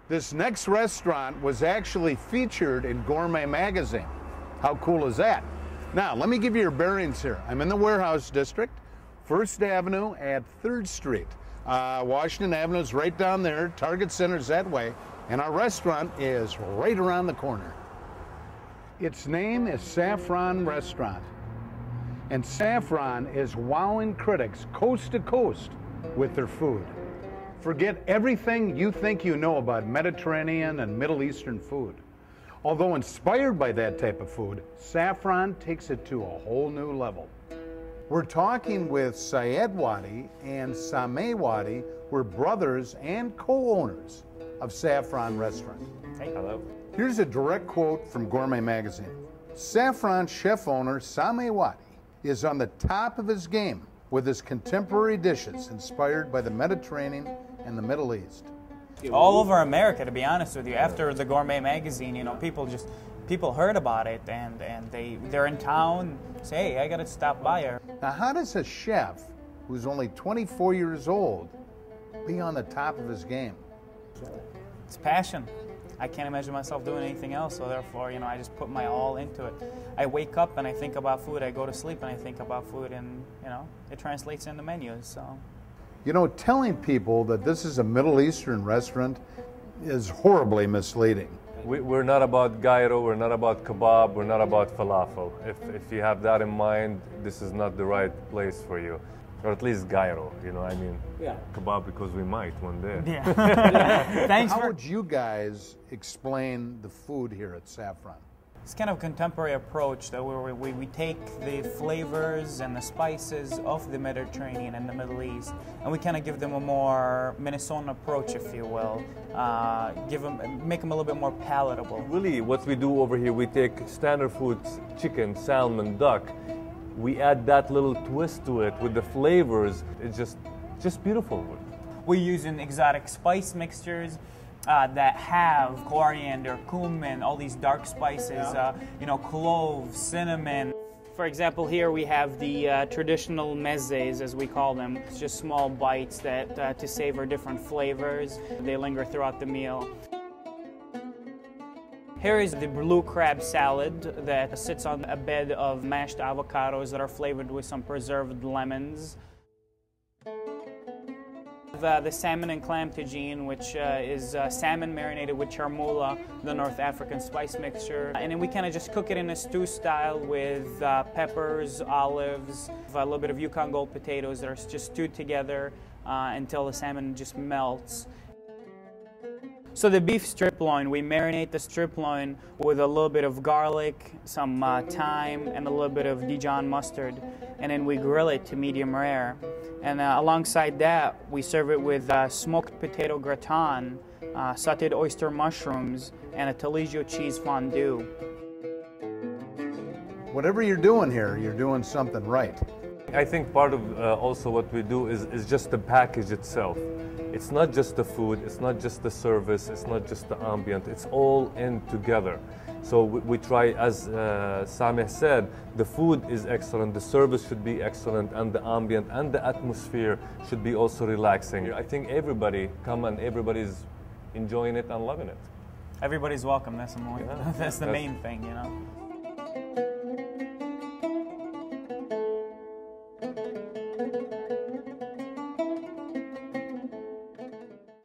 This next restaurant was actually featured in Gourmet Magazine. How cool is that? Now, let me give you your bearings here. I'm in the Warehouse District, 1st Avenue at 3rd Street. Washington Avenue is right down there. Target Center's that way. And our restaurant is right around the corner. Its name is Saffron Restaurant. And Saffron is wowing critics coast to coast with their food. Forget everything you think you know about Mediterranean and Middle Eastern food. Although inspired by that type of food, Saffron takes it to a whole new level. We're talking with Sameh Wadi and Sameh Wadi. We're brothers and co-owners of Saffron Restaurant. Hey. Hello. Here's a direct quote from Gourmet Magazine. Saffron chef owner Sameh Wadi is on the top of his game with his contemporary dishes inspired by the Mediterranean and the Middle East. All over America, to be honest with you. After the Gourmet Magazine, you know, people heard about it and they're in town, say, hey, I gotta stop by here. Now, how does a chef who's only 24 years old be on the top of his game? It's passion. I can't imagine myself doing anything else, so therefore, you know, I just put my all into it. I wake up and I think about food, I go to sleep and I think about food, and, you know, it translates into menus, so. You know, telling people that this is a Middle Eastern restaurant is horribly misleading. We're not about gyro, we're not about kebab, we're not about falafel. If you have that in mind, this is not the right place for you. Or at least gyro, you know, I mean, yeah. Kebab because we might one day. Yeah. Thanks. How would you guys explain the food here at Saffron? It's kind of a contemporary approach that we take the flavors and the spices of the Mediterranean and the Middle East, and we kind of give them a more Minnesotan approach, if you will. Make them a little bit more palatable. Really, what we do over here, we take standard foods, chicken, salmon, duck. We add that little twist to it with the flavors. It's just beautiful. We're using exotic spice mixtures that have coriander, cumin, all these dark spices, you know, cloves, cinnamon. For example, here we have the traditional mezzes, as we call them. It's just small bites that to savor different flavors. They linger throughout the meal. Here is the blue crab salad that sits on a bed of mashed avocados that are flavored with some preserved lemons. The salmon and clam tagine, which is salmon marinated with charmoula, the North African spice mixture. And then we kind of just cook it in a stew style with peppers, olives, a little bit of Yukon Gold potatoes that are just stewed together until the salmon just melts. So the beef strip loin, we marinate the strip loin with a little bit of garlic, some thyme, and a little bit of Dijon mustard, and then we grill it to medium rare. And alongside that, we serve it with smoked potato gratin, sautéed oyster mushrooms, and a Taleggio cheese fondue. Whatever you're doing here, you're doing something right. I think part of also what we do is just the package itself. It's not just the food, it's not just the service, it's not just the ambient, it's all in together. So we try, as Sameh said, the food is excellent, the service should be excellent, and the ambient and the atmosphere should be also relaxing. I think everybody come and everybody's enjoying it and loving it. Everybody's welcome, that's the main thing, you know.